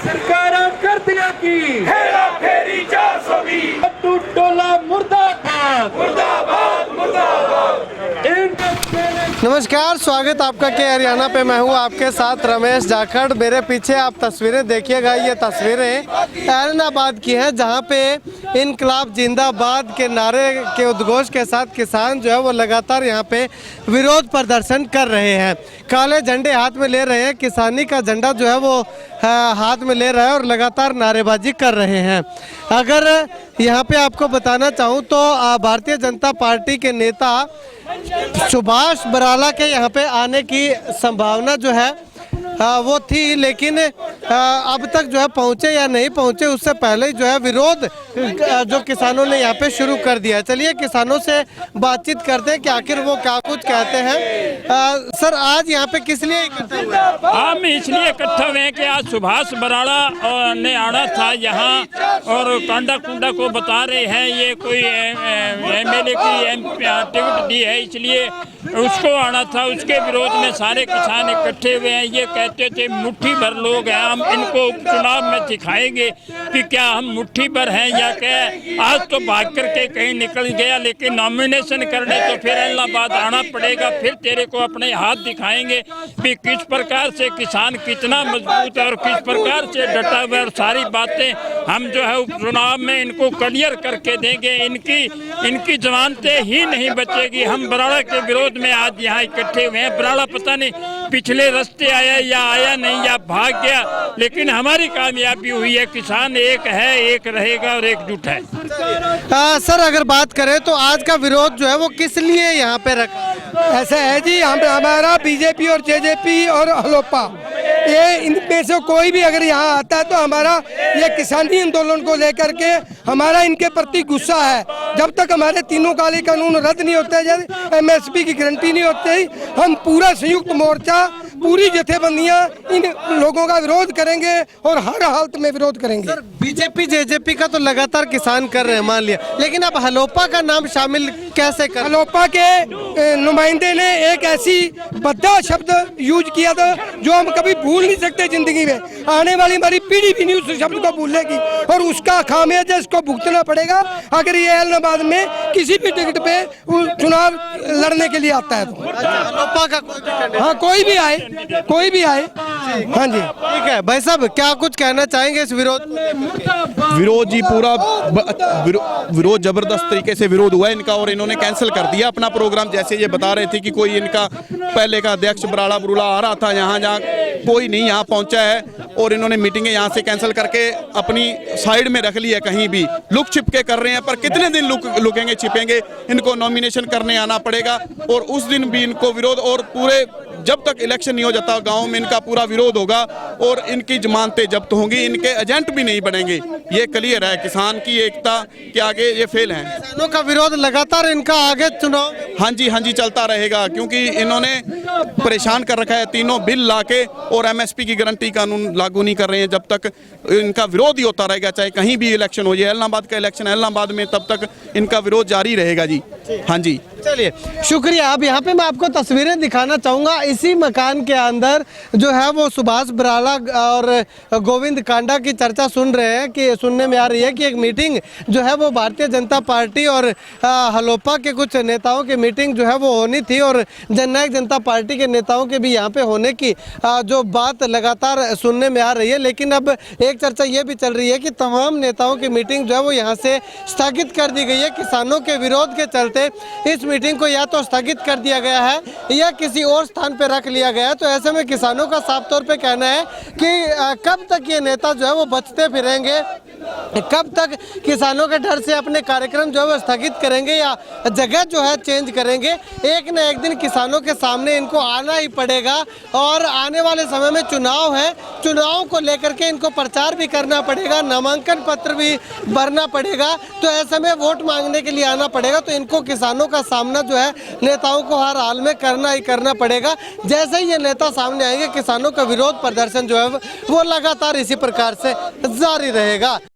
सरकारां करदियां की हेरा फेरी 420 लट्टू टोला मुर्दाबाद मुर्दाबाद मुर्दाबाद। नमस्कार, स्वागत आपका के हरियाणा पे। मैं हूँ आपके साथ रमेश जाखड़। मेरे पीछे आप तस्वीरें देखिएगा। ये तस्वीरें ऐलनाबाद की हैं, जहाँ पे इनकलाब जिंदाबाद के नारे के उद्घोष के साथ किसान जो है वो लगातार यहाँ पे विरोध प्रदर्शन कर रहे हैं। काले झंडे हाथ में ले रहे हैं, किसानी का झंडा जो है वो हाथ में ले रहा है और लगातार नारेबाजी कर रहे हैं। अगर यहाँ पे आपको बताना चाहूँ तो भारतीय जनता पार्टी के नेता सुभाष बराला के यहाँ पे आने की संभावना जो है वो थी, लेकिन अब तक जो है पहुँचे या नहीं पहुँचे उससे पहले ही जो है विरोध जो किसानों ने यहाँ पे शुरू कर दिया। चलिए किसानों से बातचीत करते हैं कि आखिर वो क्या कुछ कहते हैं। सर, आज यहाँ पे किस लिए इकट्ठे हुए? हम इसलिए इकट्ठे हुए हैं कि आज सुभाष बराला ने आना था यहाँ और कांडा कुंडा को बता रहे हैं ये कोई एमएलए की टिकट दी है, इसलिए उसको आना था। उसके विरोध में सारे किसान इकट्ठे हुए हैं। ये कहते थे मुट्ठी भर लोग हैं, हम इनको चुनाव में दिखाएंगे कि क्या हम मुट्ठी भर हैं या क्या। आज तो भाग करके कहीं निकल गया, लेकिन नॉमिनेशन करने तो फिर इलाहाबाद आना पड़ेगा, फिर तेरे को अपने हाथ दिखाएंगे कि किस प्रकार से किसान कितना मजबूत है और किस प्रकार से डटा हुआ है। और सारी बातें हम जो है चुनाव में इनको क्लियर करके देंगे। इनकी जमानतें ही नहीं बचेगी। हम बराला के विरोध में आज यहाँ इकट्ठे हुए हैं। बराला पता नहीं पिछले रास्ते आया या आया नहीं या भाग गया, लेकिन हमारी कामयाबी हुई है। किसान एक है, एक रहेगा और एकजुट है। सर, अगर बात करें तो आज का विरोध जो है वो किस लिए यहाँ पे रखा? ऐसा है जी, हमारा बीजेपी और जेजेपी और हलोपा, ये इनमें से कोई भी अगर यहाँ आता है तो हमारा ये किसानी आंदोलन को लेकर के हमारा इनके प्रति गुस्सा है। जब तक हमारे तीनों काले कानून रद्द नहीं होते, जब एमएसपी की गारंटी नहीं होती, हम पूरा संयुक्त मोर्चा, पूरी जथेबंदियां इन लोगों का विरोध करेंगे और हर हालत में विरोध करेंगे। सर, बीजेपी जेजेपी का तो लगातार किसान कर रहे हैं, मान लिया, लेकिन अब हलोपा का नाम शामिल कैसे कर? हलोपा के नुमाइंदे ने एक ऐसी भद्दा शब्द यूज किया था जो हम कभी भूल नहीं सकते जिंदगी में। आने वाली हमारी पीढ़ी भी नहीं उस शब्द को भूलेगी और उसका खामियाजा इसको भुगतना पड़ेगा अगर ये ऐलनाबाद में किसी भी टिकट पे चुनाव लड़ने के लिए आता है तो। हलोपा का हाँ, कोई भी आए, कोई भी आए। हाँ जी, ठीक है। भाई साहब, क्या कुछ कहना चाहेंगे इस विरोध को? विरोध जी पूरा विरोध जबरदस्त तरीके से विरोध हुआ है इनका और इन्होंने कैंसिल कर दिया अपना प्रोग्राम। जैसे ये बता रहे थे कि कोई इनका पहले का अध्यक्ष बराला बुरुला आ रहा था यहाँ, जहाँ कोई नहीं यहाँ पहुँचा है और इन्होंने मीटिंगें यहाँ से कैंसिल करके अपनी साइड में रख ली है। कहीं भी लुक छिप के कर रहे हैं, पर कितने दिन लुकेंगे छिपेंगे? इनको नॉमिनेशन करने आना पड़ेगा और उस दिन भी इनको विरोध, और पूरे जब तक इलेक्शन नहीं हो जाता गांव में इनका पूरा विरोध होगा और इनकी जमानतें जब्त होंगी, इनके एजेंट भी नहीं बनेंगे। ये क्लियर है। किसान की एकता के आगे ये फेल है। किसानों का विरोध लगातार इनका आगे चुनाव, हाँ जी चलता रहेगा, क्योंकि इन्होंने परेशान कर रखा है। तीनों बिल लाके और एमएसपी की गारंटी कानून लागू नहीं कर रहे हैं। जब तक इनका विरोध ही होता रहेगा, चाहे कहीं भी इलेक्शन हो जाए, ऐलनाबाद का इलेक्शन ऐलनाबाद में, तब तक इनका विरोध जारी रहेगा जी। हाँ जी, चलिए शुक्रिया। अब यहाँ पे मैं आपको तस्वीरें दिखाना चाहूँगा। इसी मकान के अंदर जो है वो सुभाष बराला और गोविंद कांडा की चर्चा सुन रहे हैं कि सुनने में आ रही है कि एक मीटिंग जो है वो भारतीय जनता पार्टी और हलोपा के कुछ नेताओं की मीटिंग जो है वो होनी थी और जननायक जनता पार्टी के नेताओं के भी यहाँ पे होने की जो बात लगातार सुनने में आ रही है। लेकिन अब एक चर्चा ये भी चल रही है कि तमाम नेताओं की मीटिंग जो है वो यहाँ से स्थगित कर दी गई है। किसानों के विरोध के चलते इस मीटिंग को या तो स्थगित कर दिया गया है या किसी और स्थान पर रख लिया गया है। तो ऐसे में किसानों का साफ तौर पे कहना है कि कब तक ये नेता जो है वो बचते फिरेंगे, कब तक किसानों के डर से अपने कार्यक्रम जो है वो स्थगित करेंगे या जगह जो है चेंज करेंगे। एक न एक दिन किसानों के सामने इनको आना ही पड़ेगा और आने वाले समय में चुनाव है, चुनाव को लेकर के इनको प्रचार भी करना पड़ेगा, नामांकन पत्र भी भरना पड़ेगा। तो ऐसे में वोट मांगने के लिए आना पड़ेगा। तो इनको किसानों का सामना जो है नेताओं को हर हाल में करना ही करना पड़ेगा। जैसे ही ये नेता सामने आएंगे, किसानों का विरोध प्रदर्शन जो है वो लगातार इसी प्रकार से जारी रहेगा।